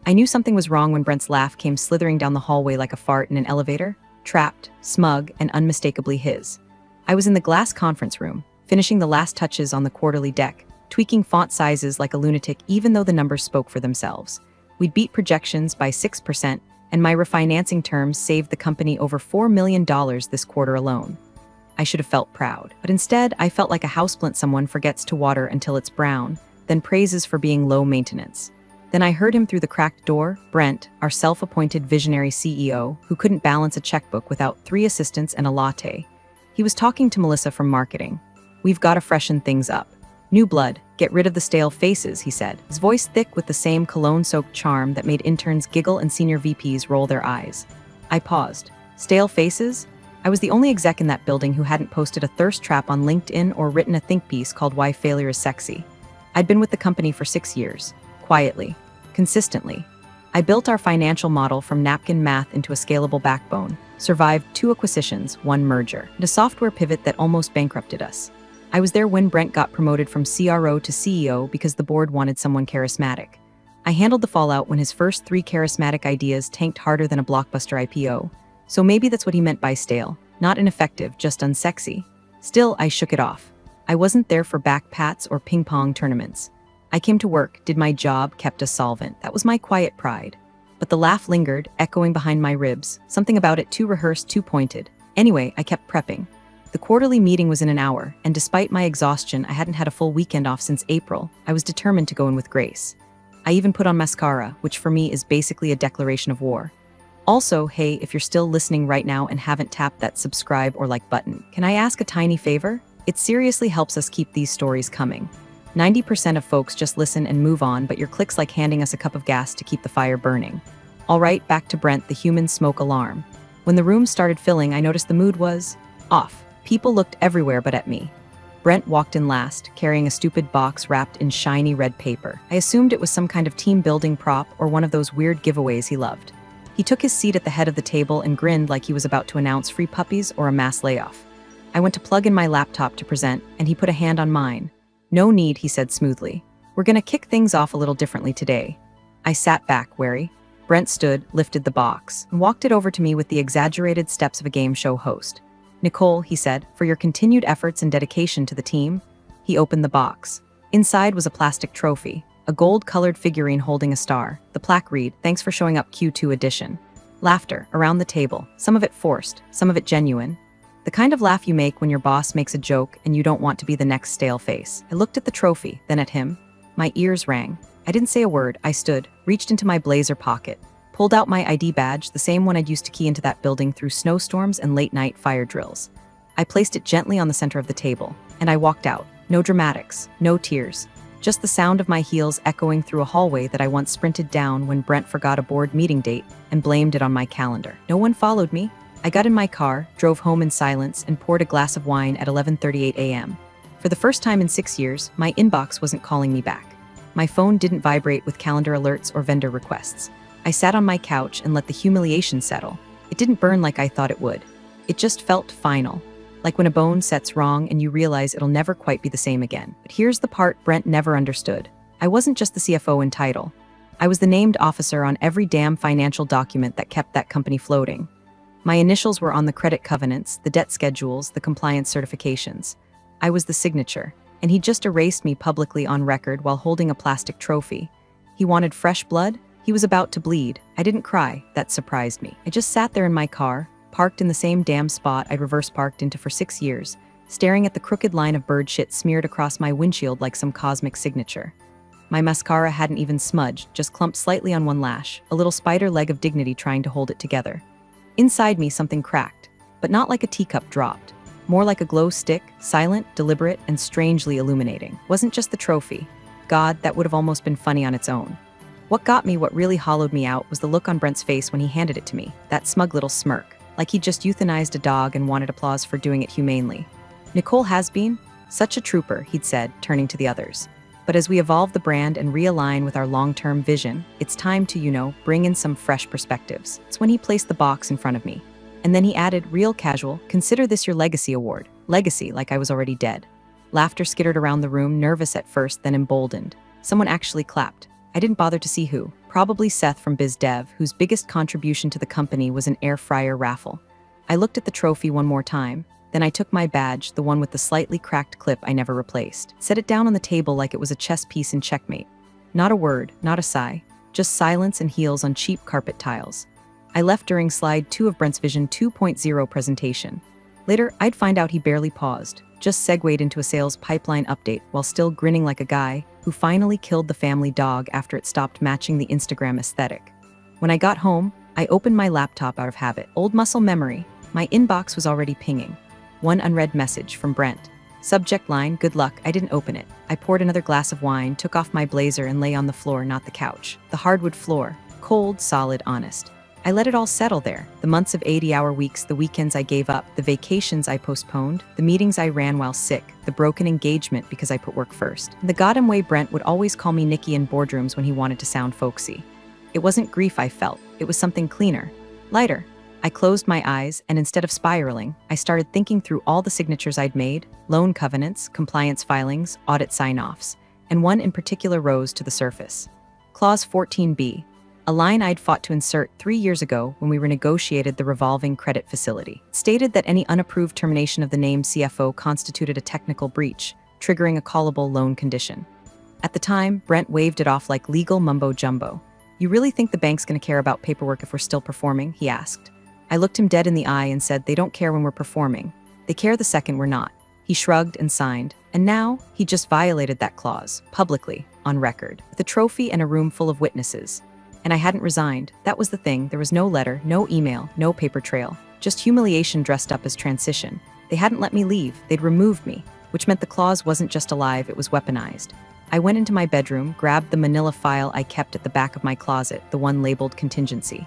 I knew something was wrong when Brent's laugh came slithering down the hallway like a fart in an elevator, trapped, smug, and unmistakably his. I was in the glass conference room, finishing the last touches on the quarterly deck, tweaking font sizes like a lunatic even though the numbers spoke for themselves. We'd beat projections by 6%, and my refinancing terms saved the company over $4 million this quarter alone. I should have felt proud, but instead I felt like a houseplant someone forgets to water until it's brown, then praises for being low maintenance. Then I heard him through the cracked door, Brent, our self-appointed visionary CEO, who couldn't balance a checkbook without 3 assistants and a latte. He was talking to Melissa from marketing. "We've got to freshen things up. New blood, get rid of the stale faces," he said, his voice thick with the same cologne-soaked charm that made interns giggle and senior VPs roll their eyes. I paused. Stale faces? I was the only exec in that building who hadn't posted a thirst trap on LinkedIn or written a think piece called "Why Failure is Sexy." I'd been with the company for 6 years. Quietly, consistently. I built our financial model from napkin math into a scalable backbone, survived 2 acquisitions, 1 merger, and a software pivot that almost bankrupted us. I was there when Brent got promoted from CRO to CEO because the board wanted someone charismatic. I handled the fallout when his first 3 charismatic ideas tanked harder than a blockbuster IPO. So maybe that's what he meant by stale. Not ineffective, just unsexy. Still, I shook it off. I wasn't there for back pats or ping pong tournaments. I came to work, did my job, kept us solvent. That was my quiet pride. But the laugh lingered, echoing behind my ribs, something about it too rehearsed, too pointed. Anyway, I kept prepping. The quarterly meeting was in an hour, and despite my exhaustion, I hadn't had a full weekend off since April. I was determined to go in with grace. I even put on mascara, which for me is basically a declaration of war. Also, hey, if you're still listening right now and haven't tapped that subscribe or like button, can I ask a tiny favor? It seriously helps us keep these stories coming. 90% of folks just listen and move on, but your click's like handing us a cup of gas to keep the fire burning. All right, back to Brent, the human smoke alarm. When the room started filling, I noticed the mood was off. People looked everywhere but at me. Brent walked in last, carrying a stupid box wrapped in shiny red paper. I assumed it was some kind of team-building prop or one of those weird giveaways he loved. He took his seat at the head of the table and grinned like he was about to announce free puppies or a mass layoff. I went to plug in my laptop to present, and he put a hand on mine. "No need," he said smoothly. "We're gonna kick things off a little differently today." I sat back, wary. Brent stood, lifted the box, and walked it over to me with the exaggerated steps of a game show host. "Nicole," he said, "for your continued efforts and dedication to the team." He opened the box. Inside was a plastic trophy, a gold-colored figurine holding a star. The plaque read, "Thanks for showing up, Q2 edition." Laughter around the table, some of it forced, some of it genuine. The kind of laugh you make when your boss makes a joke and you don't want to be the next stale face. I looked at the trophy, then at him. My ears rang. I didn't say a word. I stood, reached into my blazer pocket, pulled out my ID badge, the same one I'd used to key into that building through snowstorms and late-night fire drills. I placed it gently on the center of the table, and I walked out. No dramatics, no tears. Just the sound of my heels echoing through a hallway that I once sprinted down when Brent forgot a board meeting date and blamed it on my calendar. No one followed me. I got in my car, drove home in silence, and poured a glass of wine at 11:38 a.m. For the first time in 6 years, my inbox wasn't calling me back. My phone didn't vibrate with calendar alerts or vendor requests. I sat on my couch and let the humiliation settle. It didn't burn like I thought it would. It just felt final. Like when a bone sets wrong and you realize it'll never quite be the same again. But here's the part Brent never understood. I wasn't just the CFO in title. I was the named officer on every damn financial document that kept that company floating. My initials were on the credit covenants, the debt schedules, the compliance certifications. I was the signature, and he just erased me publicly on record while holding a plastic trophy. He wanted fresh blood? He was about to bleed. I didn't cry. That surprised me. I just sat there in my car, parked in the same damn spot I'd reverse parked into for 6 years, staring at the crooked line of bird shit smeared across my windshield like some cosmic signature. My mascara hadn't even smudged, just clumped slightly on one lash, a little spider leg of dignity trying to hold it together. Inside me, something cracked, but not like a teacup dropped. More like a glow stick, silent, deliberate, and strangely illuminating. Wasn't just the trophy. God, that would have almost been funny on its own. What got me, what really hollowed me out, was the look on Brent's face when he handed it to me, that smug little smirk, like he'd just euthanized a dog and wanted applause for doing it humanely. "Nicole has been such a trooper," he'd said, turning to the others. "But as we evolve the brand and realign with our long-term vision, it's time to, bring in some fresh perspectives." It's when he placed the box in front of me. And then he added, real casual, "Consider this your legacy award." Legacy, like I was already dead. Laughter skittered around the room, nervous at first, then emboldened. Someone actually clapped. I didn't bother to see who. Probably Seth from BizDev, whose biggest contribution to the company was an air fryer raffle. I looked at the trophy one more time. Then I took my badge, the one with the slightly cracked clip I never replaced, set it down on the table like it was a chess piece in checkmate. Not a word, not a sigh, just silence and heels on cheap carpet tiles. I left during slide 2 of Brent's Vision 2.0 presentation. Later, I'd find out he barely paused, just segued into a sales pipeline update while still grinning like a guy who finally killed the family dog after it stopped matching the Instagram aesthetic. When I got home, I opened my laptop out of habit. Old muscle memory, my inbox was already pinging. One unread message from Brent. Subject line, good luck. I didn't open it. I poured another glass of wine, took off my blazer and lay on the floor, not the couch. The hardwood floor. Cold, solid, honest. I let it all settle there. The months of 80-hour weeks, the weekends I gave up, the vacations I postponed, the meetings I ran while sick, the broken engagement because I put work first. The goddamn way Brent would always call me Nikki in boardrooms when he wanted to sound folksy. It wasn't grief I felt. It was something cleaner. Lighter. I closed my eyes, and instead of spiraling, I started thinking through all the signatures I'd made, loan covenants, compliance filings, audit sign-offs, and one in particular rose to the surface. Clause 14B. A line I'd fought to insert 3 years ago when we renegotiated the revolving credit facility. It stated that any unapproved termination of the named CFO constituted a technical breach, triggering a callable loan condition. At the time, Brent waved it off like legal mumbo-jumbo. You really think the bank's going to care about paperwork if we're still performing? He asked. I looked him dead in the eye and said, they don't care when we're performing. They care the second we're not. He shrugged and signed. And now, he just violated that clause, publicly, on record, with a trophy and a room full of witnesses. And I hadn't resigned. That was the thing. There was no letter, no email, no paper trail. Just humiliation dressed up as transition. They hadn't let me leave. They'd removed me, which meant the clause wasn't just alive, it was weaponized. I went into my bedroom, grabbed the manila file I kept at the back of my closet, the one labeled contingency.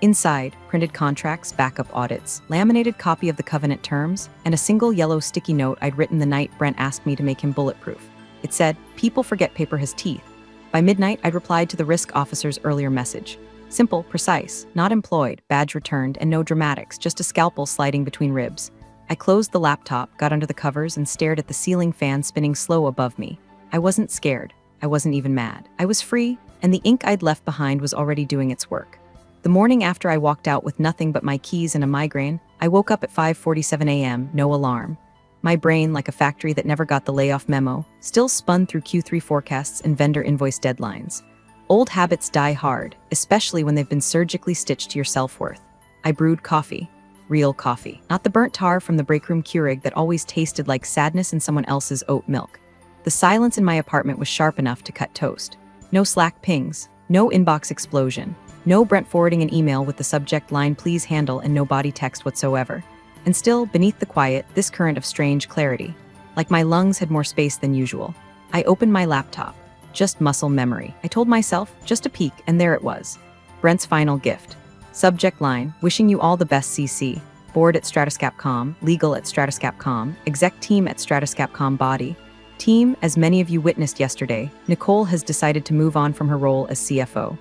Inside, printed contracts, backup audits, laminated copy of the covenant terms, and a single yellow sticky note I'd written the night Brent asked me to make him bulletproof. It said, "People forget paper has teeth." By midnight, I'd replied to the risk officer's earlier message. Simple, precise, not employed, badge returned, and no dramatics, just a scalpel sliding between ribs. I closed the laptop, got under the covers, and stared at the ceiling fan spinning slow above me. I wasn't scared. I wasn't even mad. I was free, and the ink I'd left behind was already doing its work. The morning after I walked out with nothing but my keys and a migraine, I woke up at 5:47 a.m., no alarm. My brain, like a factory that never got the layoff memo, still spun through Q3 forecasts and vendor invoice deadlines. Old habits die hard, especially when they've been surgically stitched to your self-worth. I brewed coffee. Real coffee. Not the burnt tar from the breakroom Keurig that always tasted like sadness in someone else's oat milk. The silence in my apartment was sharp enough to cut toast. No Slack pings. No inbox explosion. No Brent forwarding an email with the subject line "please handle" and no body text whatsoever. And still, beneath the quiet, this current of strange clarity. Like my lungs had more space than usual. I opened my laptop. Just muscle memory. I told myself, just a peek, and there it was. Brent's final gift. Subject line, "Wishing you all the best CC. Board at Stratuscap.com, legal at Stratuscap.com, exec team at Stratuscap.com body. Team, as many of you witnessed yesterday, Nicole has decided to move on from her role as CFO.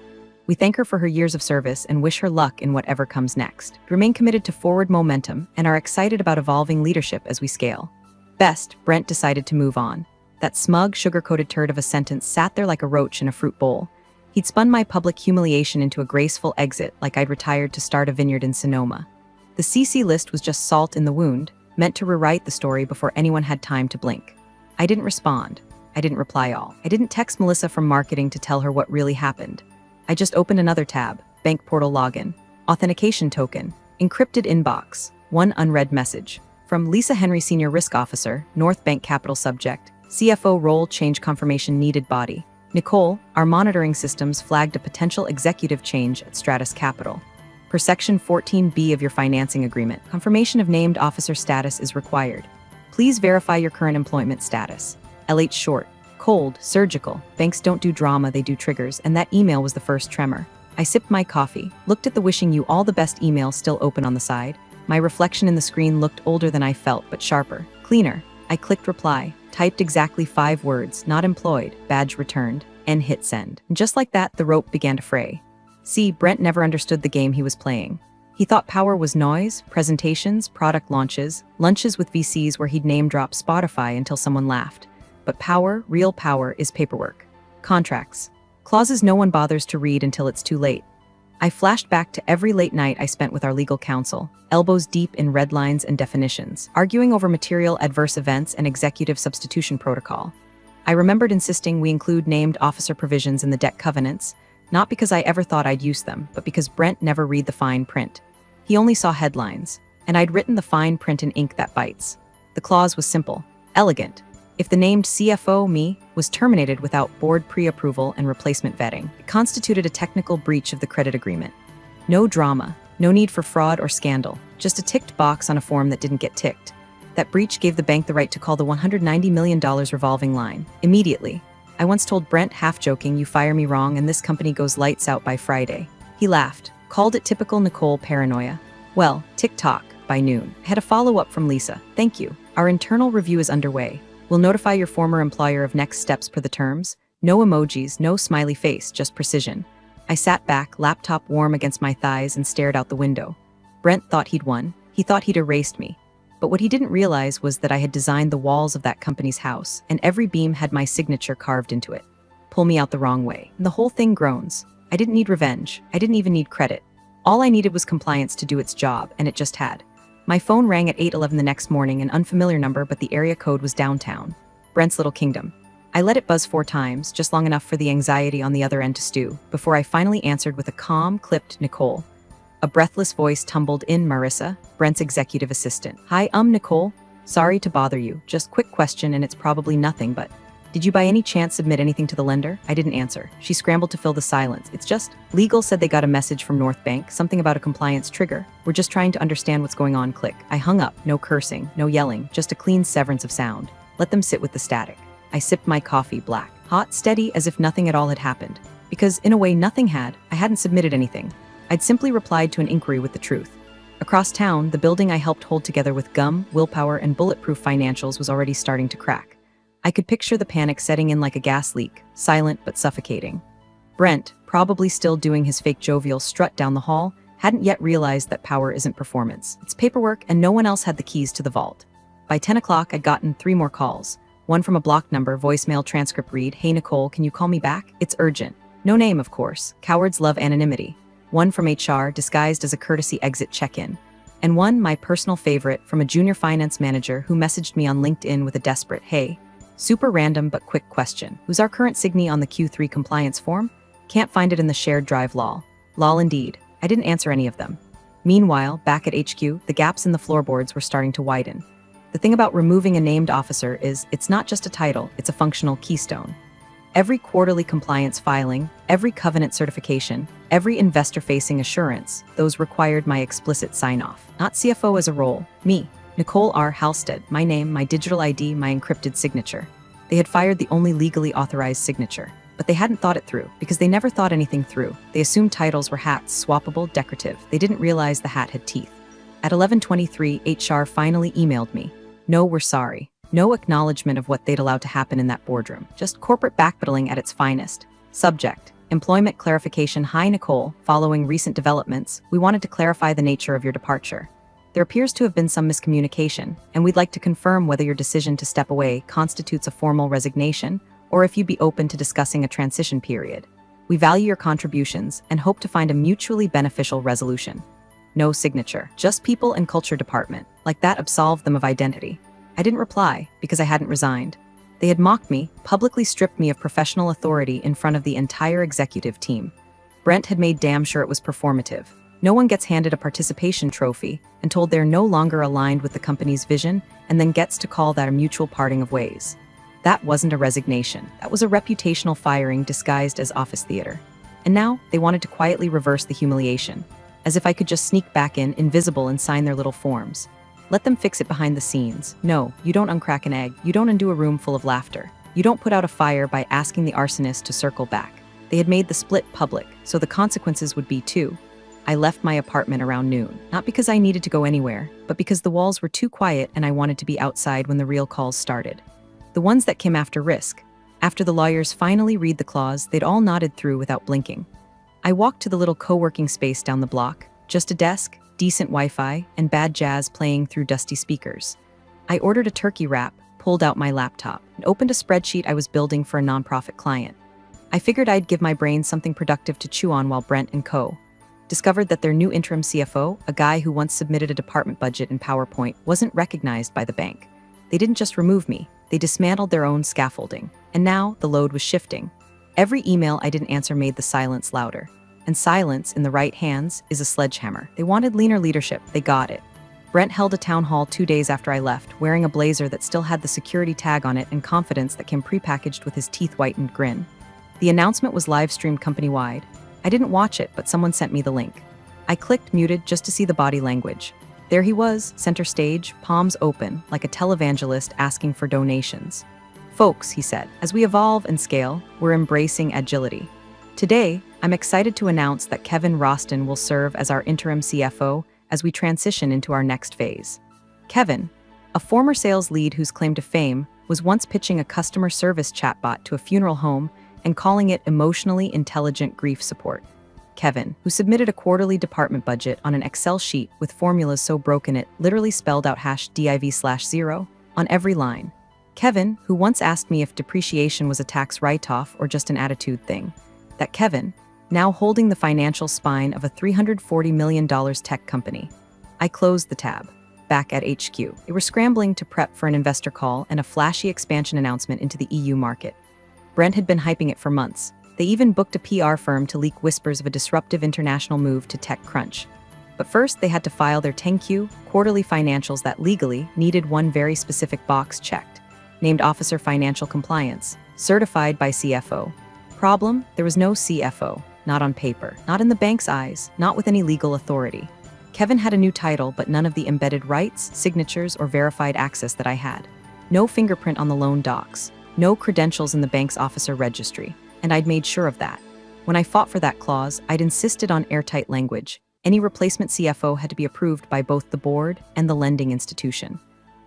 We thank her for her years of service and wish her luck in whatever comes next. We remain committed to forward momentum and are excited about evolving leadership as we scale." Best, Brent decided to move on. That smug, sugar-coated turd of a sentence sat there like a roach in a fruit bowl. He'd spun my public humiliation into a graceful exit like I'd retired to start a vineyard in Sonoma. The CC list was just salt in the wound, meant to rewrite the story before anyone had time to blink. I didn't respond. I didn't reply all. I didn't text Melissa from marketing to tell her what really happened. I just opened another tab, bank portal login, authentication token, encrypted inbox, one unread message. From Lisa Henry, Senior Risk Officer, North Bank Capital Subject, CFO role change confirmation needed body. Nicole, our monitoring systems flagged a potential executive change at Stratus Capital. Per Section 14B of your financing agreement, confirmation of named officer status is required. Please verify your current employment status. LH short. Cold, surgical. Banks don't do drama, they do triggers, and that email was the first tremor. I sipped my coffee, looked at the "wishing you all the best" email still open on the side. My reflection in the screen looked older than I felt, but sharper, cleaner. I clicked reply, typed exactly 5 words, "not employed, badge returned," and hit send. And just like that, the rope began to fray. See, Brent never understood the game he was playing. He thought power was noise, presentations, product launches, lunches with VCs where he'd name-drop Spotify until someone laughed. But power, real power, is paperwork. Contracts. Clauses no one bothers to read until it's too late. I flashed back to every late night I spent with our legal counsel, elbows deep in red lines and definitions, arguing over material adverse events and executive substitution protocol. I remembered insisting we include named officer provisions in the debt covenants, not because I ever thought I'd use them, but because Brent never read the fine print. He only saw headlines, and I'd written the fine print in ink that bites. The clause was simple, elegant. If the named CFO, me, was terminated without board pre-approval and replacement vetting, it constituted a technical breach of the credit agreement. No drama, no need for fraud or scandal, just a ticked box on a form that didn't get ticked. That breach gave the bank the right to call the $190 million revolving line, immediately. I once told Brent, half joking, "You fire me wrong and this company goes lights out by Friday." He laughed, called it typical Nicole paranoia. Well, tick-tock, by noon. I had a follow-up from Lisa. "Thank you. Our internal review is underway. We'll notify your former employer of next steps per the terms." No emojis, no smiley face, just precision. I sat back, laptop warm against my thighs, and stared out the window. Brent thought he'd won. He thought he'd erased me. But what he didn't realize was that I had designed the walls of that company's house, and every beam had my signature carved into it. Pull me out the wrong way, and the whole thing groans. I didn't need revenge. I didn't even need credit. All I needed was compliance to do its job, and it just had. My phone rang at 8:11 the next morning, an unfamiliar number, but the area code was downtown. Brent's little kingdom. I let it buzz 4 times, just long enough for the anxiety on the other end to stew, before I finally answered with a calm, clipped "Nicole." A breathless voice tumbled in. "Marissa, Brent's executive assistant." "Hi, Nicole. Sorry to bother you. Just quick question, and it's probably nothing, but did you by any chance submit anything to the lender?" I didn't answer. She scrambled to fill the silence. "It's just, legal said they got a message from North Bank, something about a compliance trigger. We're just trying to understand what's going on." Click. I hung up. No cursing, no yelling, just a clean severance of sound. Let them sit with the static. I sipped my coffee, black, hot, steady, as if nothing at all had happened. Because, in a way, nothing had. I hadn't submitted anything. I'd simply replied to an inquiry with the truth. Across town, the building I helped hold together with gum, willpower, and bulletproof financials was already starting to crack. I could picture the panic setting in like a gas leak, silent but suffocating. Brent, probably still doing his fake jovial strut down the hall, hadn't yet realized that power isn't performance. It's paperwork, and no one else had the keys to the vault. By 10 o'clock, I'd gotten 3 more calls. One from a blocked number, voicemail transcript read, "Hey Nicole, can you call me back? It's urgent." No name, of course. Cowards love anonymity. One from HR, disguised as a courtesy exit check-in. And one, my personal favorite, from a junior finance manager who messaged me on LinkedIn with a desperate, "Hey, super random but quick question. Who's our current signee on the Q3 compliance form? Can't find it in the shared drive, lol." Lol indeed. I didn't answer any of them. Meanwhile, back at HQ, the gaps in the floorboards were starting to widen. The thing about removing a named officer is it's not just a title, it's a functional keystone. Every quarterly compliance filing, every covenant certification, every investor-facing assurance, those required my explicit sign-off. Not CFO as a role, me, Nicole R. Halstead, my name, my digital ID, my encrypted signature. They had fired the only legally authorized signature, but they hadn't thought it through, because they never thought anything through. They assumed titles were hats, swappable, decorative. They didn't realize the hat had teeth. At 11:23, HR finally emailed me. "No, we're sorry." No acknowledgement of what they'd allowed to happen in that boardroom. Just corporate backpedaling at its finest. Subject: employment clarification. "Hi Nicole, following recent developments, we wanted to clarify the nature of your departure. There appears to have been some miscommunication, and we'd like to confirm whether your decision to step away constitutes a formal resignation, or if you'd be open to discussing a transition period. We value your contributions and hope to find a mutually beneficial resolution." No signature. Just people and culture department. Like that absolved them of identity. I didn't reply, because I hadn't resigned. They had mocked me, publicly stripped me of professional authority in front of the entire executive team. Brent had made damn sure it was performative. No one gets handed a participation trophy and told they're no longer aligned with the company's vision, and then gets to call that a mutual parting of ways. That wasn't a resignation. That was a reputational firing disguised as office theater. And now, they wanted to quietly reverse the humiliation, as if I could just sneak back in, invisible, and sign their little forms. Let them fix it behind the scenes. No, you don't uncrack an egg. You don't undo a room full of laughter. You don't put out a fire by asking the arsonist to circle back. They had made the split public, so the consequences would be too. I left my apartment around noon, not because I needed to go anywhere, but because the walls were too quiet and I wanted to be outside when the real calls started. The ones that came after risk. After the lawyers finally read the clause, they'd all nodded through without blinking. I walked to the little co-working space down the block, just a desk, decent Wi-Fi, and bad jazz playing through dusty speakers. I ordered a turkey wrap, pulled out my laptop, and opened a spreadsheet I was building for a nonprofit client. I figured I'd give my brain something productive to chew on while Brent and co. discovered that their new interim CFO, a guy who once submitted a department budget in PowerPoint, wasn't recognized by the bank. They didn't just remove me, they dismantled their own scaffolding. And now the load was shifting. Every email I didn't answer made the silence louder. And silence, in the right hands, is a sledgehammer. They wanted leaner leadership. They got it. Brent held a town hall 2 days after I left, wearing a blazer that still had the security tag on it and confidence that came prepackaged with his teeth-whitened grin. The announcement was live-streamed company-wide. I didn't watch it, but someone sent me the link. I clicked muted just to see the body language. There he was, center stage, palms open, like a televangelist asking for donations. Folks, he said, as we evolve and scale, we're embracing agility. Today, I'm excited to announce that Kevin Roston will serve as our interim CFO as we transition into our next phase. Kevin, a former sales lead whose claim to fame was once pitching a customer service chatbot to a funeral home and calling it emotionally intelligent grief support. Kevin, who submitted a quarterly department budget on an Excel sheet with formulas so broken it literally spelled out #div/0 on every line. Kevin, who once asked me if depreciation was a tax write-off or just an attitude thing. That Kevin, now holding the financial spine of a $340 million tech company. I closed the tab. Back at HQ, they were scrambling to prep for an investor call and a flashy expansion announcement into the EU market. Brent had been hyping it for months. They even booked a PR firm to leak whispers of a disruptive international move to TechCrunch. But first, they had to file their 10Q quarterly financials that legally needed one very specific box checked, named Officer Financial Compliance, certified by CFO. Problem, there was no CFO, not on paper, not in the bank's eyes, not with any legal authority. Kevin had a new title, but none of the embedded rights, signatures, or verified access that I had. No fingerprint on the loan docs, no credentials in the bank's officer registry, and I'd made sure of that. When I fought for that clause, I'd insisted on airtight language. Any replacement CFO had to be approved by both the board and the lending institution.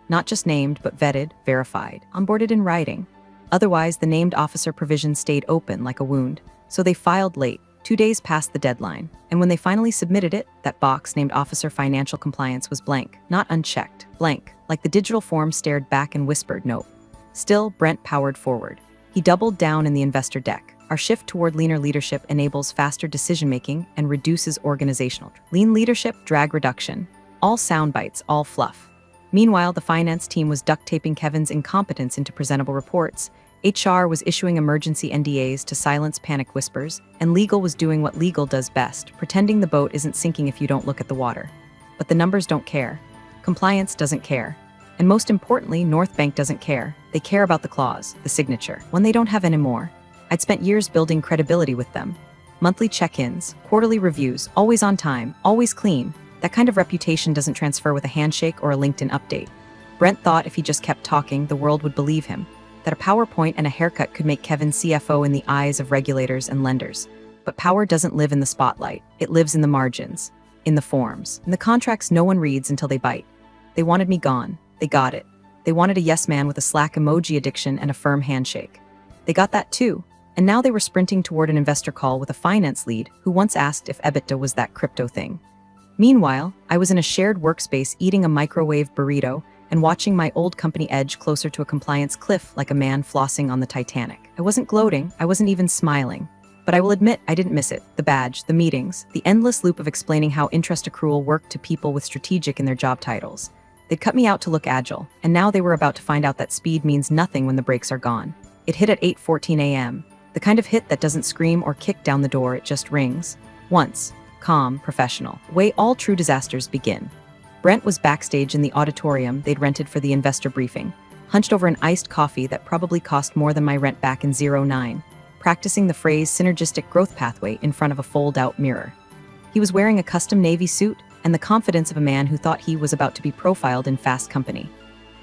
Not just named, but vetted, verified, onboarded in writing. Otherwise, the named officer provision stayed open like a wound, so they filed late, 2 days past the deadline, and when they finally submitted it, that box named Officer Financial Compliance was blank, not unchecked, blank, like the digital form stared back and whispered nope. Still, Brent powered forward. He doubled down in the investor deck. Our shift toward leaner leadership enables faster decision-making and reduces organizational lean leadership, drag reduction. All sound bites, all fluff. Meanwhile, the finance team was duct taping Kevin's incompetence into presentable reports. HR was issuing emergency NDAs to silence panic whispers, and legal was doing what legal does best, pretending the boat isn't sinking if you don't look at the water. But the numbers don't care. Compliance doesn't care. And most importantly, North Bank doesn't care. They care about the clause, the signature, one they don't have anymore. I'd spent years building credibility with them. Monthly check-ins, quarterly reviews, always on time, always clean. That kind of reputation doesn't transfer with a handshake or a LinkedIn update. Brent thought if he just kept talking, the world would believe him. That a PowerPoint and a haircut could make Kevin CFO in the eyes of regulators and lenders. But power doesn't live in the spotlight. It lives in the margins, in the forms, in the contracts no one reads until they bite. They wanted me gone. They got it. They wanted a yes man with a Slack emoji addiction and a firm handshake. They got that too. And now they were sprinting toward an investor call with a finance lead who once asked if EBITDA was that crypto thing. Meanwhile, I was in a shared workspace eating a microwave burrito and watching my old company edge closer to a compliance cliff like a man flossing on the Titanic. I wasn't gloating, I wasn't even smiling. But I will admit I didn't miss it. The badge, the meetings, the endless loop of explaining how interest accrual worked to people with strategic in their job titles. They'd cut me out to look agile, and now they were about to find out that speed means nothing when the brakes are gone. It hit at 8:14 a.m. The kind of hit that doesn't scream or kick down the door, it just rings. Once. Calm, professional. The way all true disasters begin. Brent was backstage in the auditorium they'd rented for the investor briefing, hunched over an iced coffee that probably cost more than my rent back in '09, practicing the phrase synergistic growth pathway in front of a fold-out mirror. He was wearing a custom navy suit and the confidence of a man who thought he was about to be profiled in Fast Company.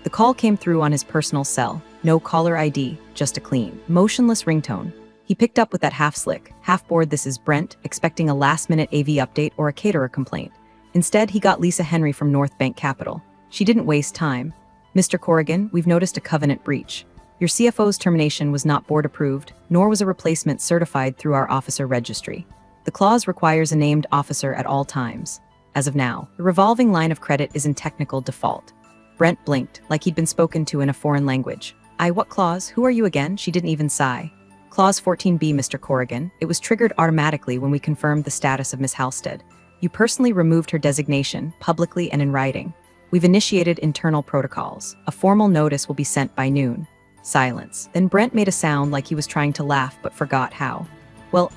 The call came through on his personal cell. No caller ID, just a clean, motionless ringtone. He picked up with that half-slick, half-bored "This is Brent," expecting a last-minute AV update or a caterer complaint. Instead, he got Lisa Henry from North Bank Capital. She didn't waste time. "Mr. Corrigan, we've noticed a covenant breach. Your CFO's termination was not board-approved, nor was a replacement certified through our officer registry. The clause requires a named officer at all times. As of now, the revolving line of credit is in technical default." Brent blinked, like he'd been spoken to in a foreign language. What clause? Who are you again?" She didn't even sigh. Clause 14b, Mr. Corrigan. It was triggered automatically when we confirmed the status of Miss Halstead. You personally removed her designation, publicly and in writing. We've initiated internal protocols. A formal notice will be sent by noon. Silence. Then Brent made a sound like he was trying to laugh but forgot how. Well,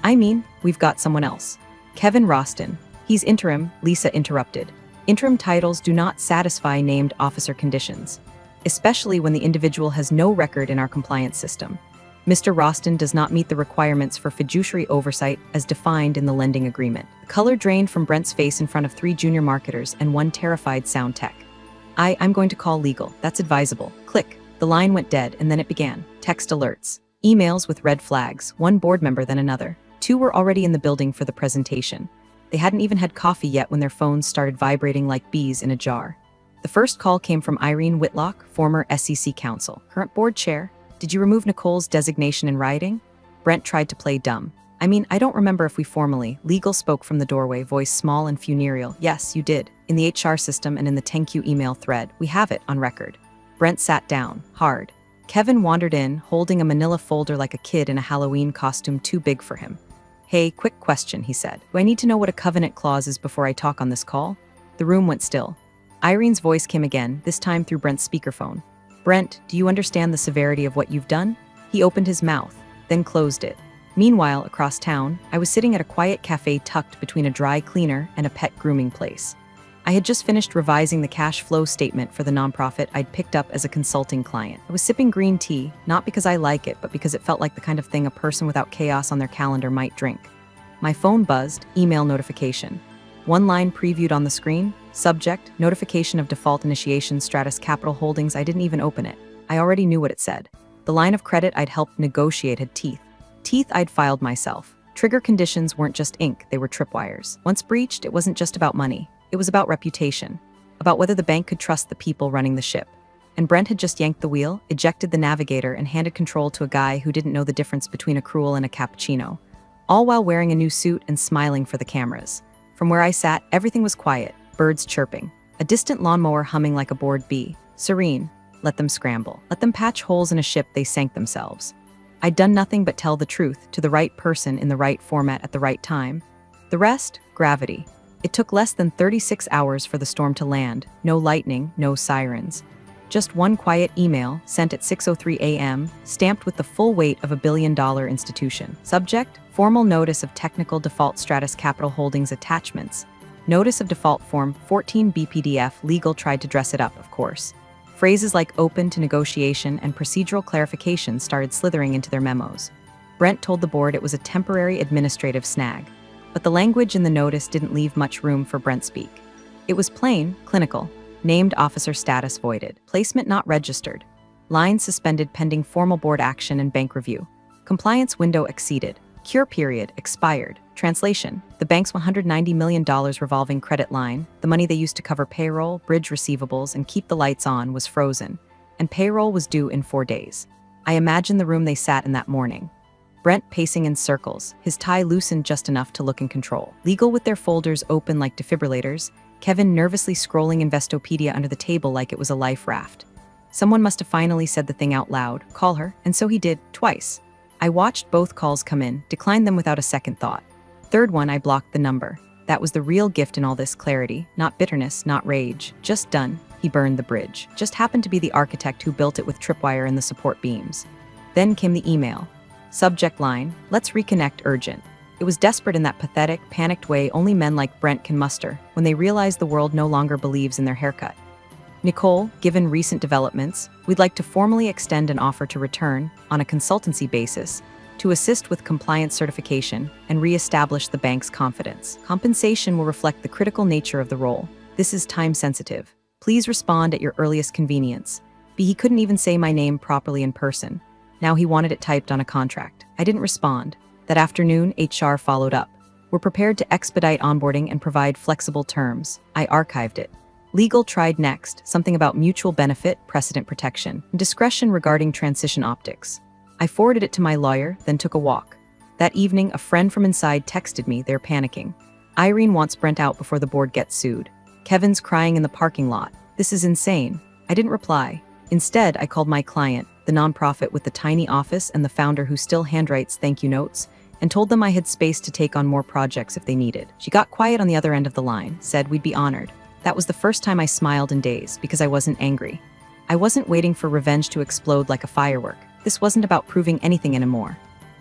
we've got someone else. Kevin Roston. He's interim, Lisa interrupted. Interim titles do not satisfy named officer conditions, especially when the individual has no record in our compliance system. Mr. Roston does not meet the requirements for fiduciary oversight as defined in the lending agreement. The color drained from Brent's face in front of 3 junior marketers and 1 terrified sound tech. I'm going to call legal. That's advisable. Click. The line went dead and then it began. Text alerts. Emails with red flags, 1 board member then another. 2 were already in the building for the presentation. They hadn't even had coffee yet when their phones started vibrating like bees in a jar. The first call came from Irene Whitlock, former SEC counsel, current board chair. Did you remove Nicole's designation in writing? Brent tried to play dumb. I don't remember if we formally. Legal spoke from the doorway, voice small and funereal. Yes, you did. In the HR system and in the 10Q email thread. We have it on record. Brent sat down, hard. Kevin wandered in, holding a manila folder like a kid in a Halloween costume too big for him. Hey, quick question, he said. Do I need to know what a covenant clause is before I talk on this call? The room went still. Irene's voice came again, this time through Brent's speakerphone. Brent, do you understand the severity of what you've done? He opened his mouth, then closed it. Meanwhile, across town, I was sitting at a quiet cafe tucked between a dry cleaner and a pet grooming place. I had just finished revising the cash flow statement for the nonprofit I'd picked up as a consulting client. I was sipping green tea, not because I like it, but because it felt like the kind of thing a person without chaos on their calendar might drink. My phone buzzed, email notification. 1 line previewed on the screen, subject, notification of default initiation Stratus Capital Holdings. I didn't even open it. I already knew what it said. The line of credit I'd helped negotiate had teeth. Teeth I'd filed myself. Trigger conditions weren't just ink, they were tripwires. Once breached, it wasn't just about money. It was about reputation, about whether the bank could trust the people running the ship. And Brent had just yanked the wheel, ejected the navigator, and handed control to a guy who didn't know the difference between a cruel and a cappuccino, all while wearing a new suit and smiling for the cameras. From where I sat, everything was quiet, birds chirping, a distant lawnmower humming like a bored bee. Serene. Let them scramble. Let them patch holes in a ship they sank themselves. I'd done nothing but tell the truth to the right person in the right format at the right time. The rest? Gravity. It took less than 36 hours for the storm to land. No lightning, no sirens. Just 1 quiet email, sent at 6:03 a.m., stamped with the full weight of a billion-dollar institution. Subject, formal notice of technical default Stratus Capital Holdings attachments. Notice of default form 14 BPDF. Legal tried to dress it up, of course. Phrases like open to negotiation and procedural clarification started slithering into their memos. Brent told the board it was a temporary administrative snag. But the language in the notice didn't leave much room for Brent speak. It was plain, clinical. Named officer status voided. Placement not registered. Line suspended pending formal board action and bank review. Compliance window exceeded. Cure period expired. Translation: the bank's $190 million revolving credit line, the money they used to cover payroll, bridge receivables, and keep the lights on, was frozen, and payroll was due in 4 days. I imagined the room they sat in that morning. Brent pacing in circles, his tie loosened just enough to look in control. Legal with their folders open like defibrillators, Kevin nervously scrolling Investopedia under the table like it was a life raft. Someone must have finally said the thing out loud, call her, and so he did, twice. I watched both calls come in, declined them without a second thought. Third one, I blocked the number. That was the real gift in all this clarity, not bitterness, not rage. Just done. He burned the bridge. Just happened to be the architect who built it with tripwire and the support beams. Then came the email. Subject line, let's reconnect urgent. It was desperate in that pathetic, panicked way only men like Brent can muster when they realize the world no longer believes in their haircut. Nicole, given recent developments, we'd like to formally extend an offer to return, on a consultancy basis, to assist with compliance certification and re-establish the bank's confidence. Compensation will reflect the critical nature of the role. This is time-sensitive. Please respond at your earliest convenience. He couldn't even say my name properly in person. Now he wanted it typed on a contract. I didn't respond. That afternoon, HR followed up. We're prepared to expedite onboarding and provide flexible terms. I archived it. Legal tried next, something about mutual benefit, precedent protection, and discretion regarding transition optics. I forwarded it to my lawyer, then took a walk. That evening, a friend from inside texted me, they're panicking. Irene wants Brent out before the board gets sued. Kevin's crying in the parking lot. This is insane. I didn't reply. Instead, I called my client, the the nonprofit with the tiny office and the founder who still handwrites thank you notes, and told them I had space to take on more projects if they needed. She got quiet on the other end of the line, said we'd be honored. That was the first time I smiled in days, because I wasn't angry. I wasn't waiting for revenge to explode like a firework. This wasn't about proving anything anymore.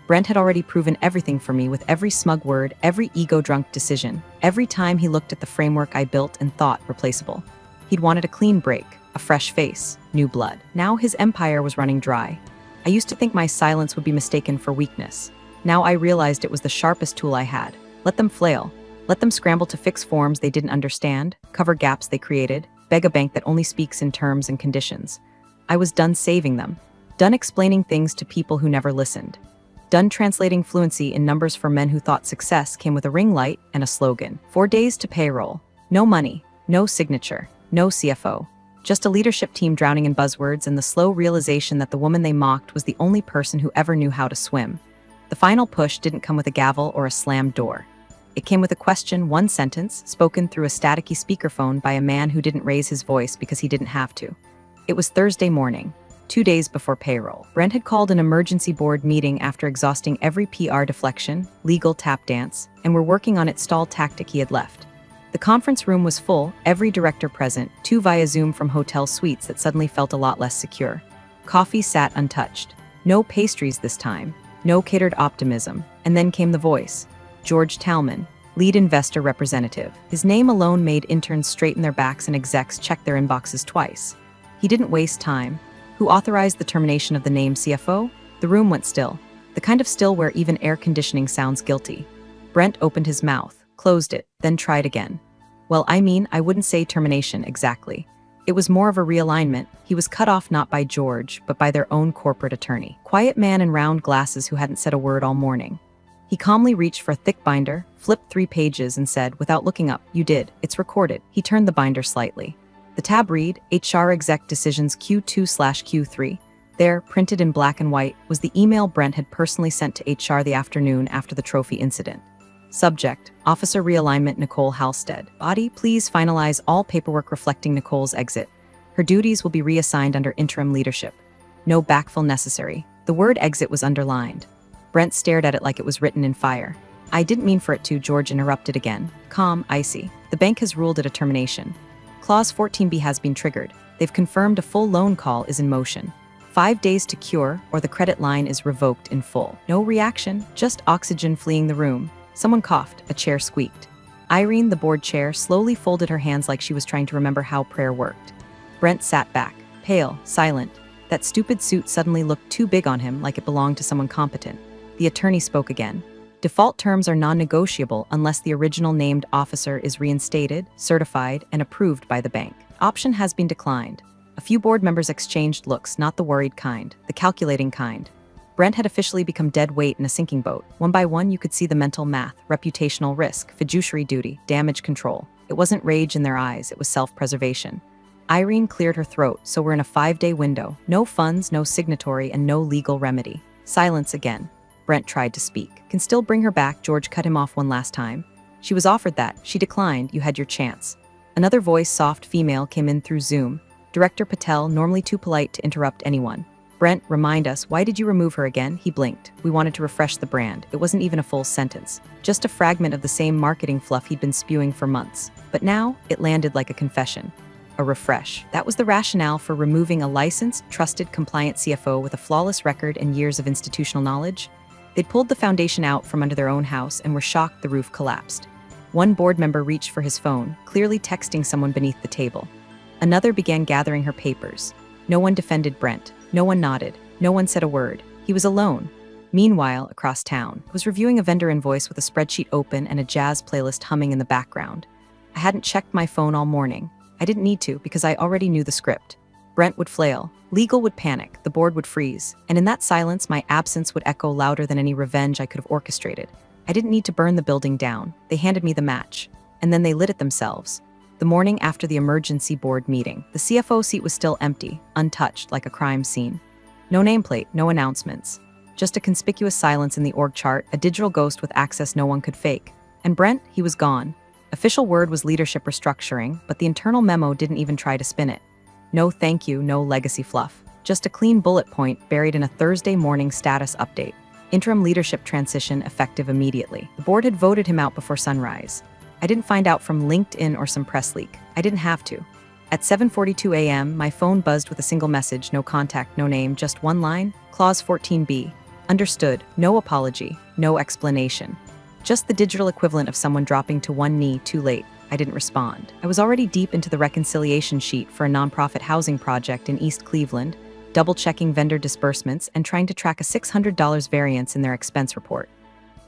Brent had already proven everything for me with every smug word, every ego-drunk decision, every time he looked at the framework I built and thought replaceable. He'd wanted a clean break, a fresh face, new blood. Now his empire was running dry. I used to think my silence would be mistaken for weakness. Now I realized it was the sharpest tool I had. Let them flail. Let them scramble to fix forms they didn't understand, cover gaps they created, beg a bank that only speaks in terms and conditions. I was done saving them, done explaining things to people who never listened, done translating fluency in numbers for men who thought success came with a ring light and a slogan. 4 days to payroll. No money, no signature, no CFO. Just a leadership team drowning in buzzwords and the slow realization that the woman they mocked was the only person who ever knew how to swim. The final push didn't come with a gavel or a slammed door. It came with a question, one sentence, spoken through a staticky speakerphone by a man who didn't raise his voice because he didn't have to. It was Thursday morning, 2 days before payroll. Brent had called an emergency board meeting after exhausting every PR deflection, legal tap dance, and were working on its stall tactic he had left. The conference room was full, every director present, 2 via Zoom from hotel suites that suddenly felt a lot less secure. Coffee sat untouched. No pastries this time. No catered optimism. And then came the voice. George Talman, lead investor representative. His name alone made interns straighten their backs and execs check their inboxes twice. He didn't waste time. Who authorized the termination of the named CFO? The room went still. The kind of still where even air conditioning sounds guilty. Brent opened his mouth, closed it, then tried again. Well, I wouldn't say termination exactly. It was more of a realignment. He was cut off not by George, but by their own corporate attorney. Quiet man in round glasses who hadn't said a word all morning. He calmly reached for a thick binder, flipped 3 pages and said, without looking up, "You did. It's recorded." He turned the binder slightly. The tab read, HR Exec Decisions Q2/Q3. There, printed in black and white, was the email Brent had personally sent to HR the afternoon after the trophy incident. Subject, Officer Realignment Nicole Halstead. Body, please finalize all paperwork reflecting Nicole's exit. Her duties will be reassigned under interim leadership. No backfill necessary. The word exit was underlined. Brent stared at it like it was written in fire. I didn't mean for it to, George interrupted again. Calm, icy. The bank has ruled it a termination. Clause 14B has been triggered. They've confirmed a full loan call is in motion. 5 days to cure, or the credit line is revoked in full. No reaction, just oxygen fleeing the room. Someone coughed, a chair squeaked. Irene, the board chair, slowly folded her hands like she was trying to remember how prayer worked. Brent sat back, pale, silent. That stupid suit suddenly looked too big on him, like it belonged to someone competent. The attorney spoke again. Default terms are non-negotiable unless the original named officer is reinstated, certified, and approved by the bank. Option has been declined. A few board members exchanged looks, not the worried kind, the calculating kind. Brent had officially become dead weight in a sinking boat. One by one, you could see the mental math, reputational risk, fiduciary duty, damage control. It wasn't rage in their eyes, it was self-preservation. Irene cleared her throat, so we're in a 5-day window. No funds, no signatory, and no legal remedy. Silence again. Brent tried to speak. Can still bring her back, George cut him off one last time. She was offered that. She declined. You had your chance. Another voice, soft female, came in through Zoom. Director Patel, normally too polite to interrupt anyone. Brent, remind us, why did you remove her again? He blinked. We wanted to refresh the brand. It wasn't even a full sentence. Just a fragment of the same marketing fluff he'd been spewing for months. But now, it landed like a confession. A refresh. That was the rationale for removing a licensed, trusted, compliant CFO with a flawless record and years of institutional knowledge. They'd pulled the foundation out from under their own house and were shocked the roof collapsed. One board member reached for his phone, clearly texting someone beneath the table. Another began gathering her papers. No one defended Brent. No one nodded. No one said a word. He was alone. Meanwhile, across town, I was reviewing a vendor invoice with a spreadsheet open and a jazz playlist humming in the background. I hadn't checked my phone all morning. I didn't need to because I already knew the script. Brent would flail. Legal would panic. The board would freeze. And in that silence, my absence would echo louder than any revenge I could have orchestrated. I didn't need to burn the building down. They handed me the match. And then they lit it themselves. The morning after the emergency board meeting, the CFO seat was still empty, untouched like a crime scene. No nameplate, no announcements. Just a conspicuous silence in the org chart, a digital ghost with access no one could fake. And Brent, he was gone. Official word was leadership restructuring, but the internal memo didn't even try to spin it. No thank you, no legacy fluff. Just a clean bullet point buried in a Thursday morning status update. Interim leadership transition effective immediately. The board had voted him out before sunrise. I didn't find out from LinkedIn or some press leak. I didn't have to. At 7:42 a.m., my phone buzzed with a single message, no contact, no name, just one line, Clause 14B. Understood, no apology, no explanation. Just the digital equivalent of someone dropping to one knee too late. I didn't respond. I was already deep into the reconciliation sheet for a nonprofit housing project in East Cleveland, double-checking vendor disbursements and trying to track a $600 variance in their expense report.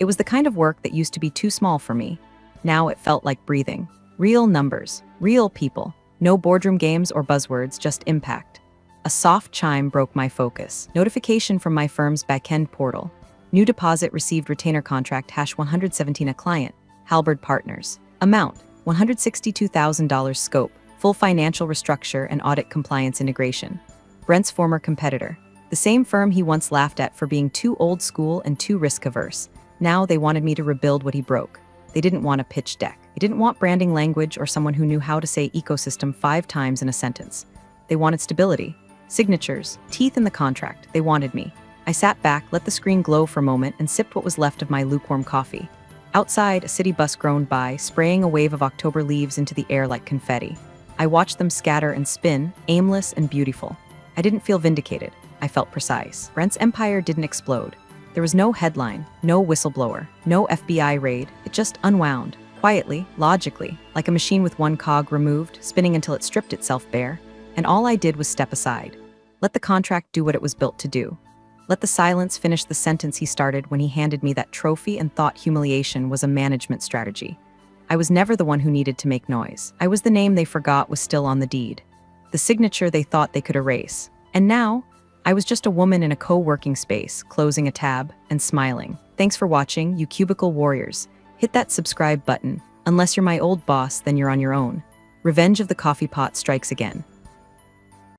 It was the kind of work that used to be too small for me. Now it felt like breathing. Real numbers, real people. No boardroom games or buzzwords, just impact. A soft chime broke my focus. Notification from my firm's backend portal. New deposit received retainer contract #117 a client, Halberd Partners. Amount, $162,000 scope, full financial restructure and audit compliance integration. Brent's former competitor. The same firm he once laughed at for being too old school and too risk-averse. Now they wanted me to rebuild what he broke. They didn't want a pitch deck. They didn't want branding language or someone who knew how to say ecosystem 5 times in a sentence. They wanted stability, signatures, teeth in the contract. They wanted me. I sat back, let the screen glow for a moment, and sipped what was left of my lukewarm coffee. Outside, a city bus groaned by, spraying a wave of October leaves into the air like confetti. I watched them scatter and spin, aimless and beautiful. I didn't feel vindicated. I felt precise. Brent's empire didn't explode. There was no headline, no whistleblower, no FBI raid. It just unwound, quietly, logically, like a machine with one cog removed, spinning until it stripped itself bare. And all I did was step aside. Let the contract do what it was built to do. Let the silence finish the sentence he started when he handed me that trophy and thought humiliation was a management strategy. I was never the one who needed to make noise. I was the name they forgot was still on the deed. The signature they thought they could erase. And now, I was just a woman in a co-working space, closing a tab and smiling. Thanks for watching, you cubicle warriors. Hit that subscribe button. Unless you're my old boss, then you're on your own. Revenge of the coffee pot strikes again.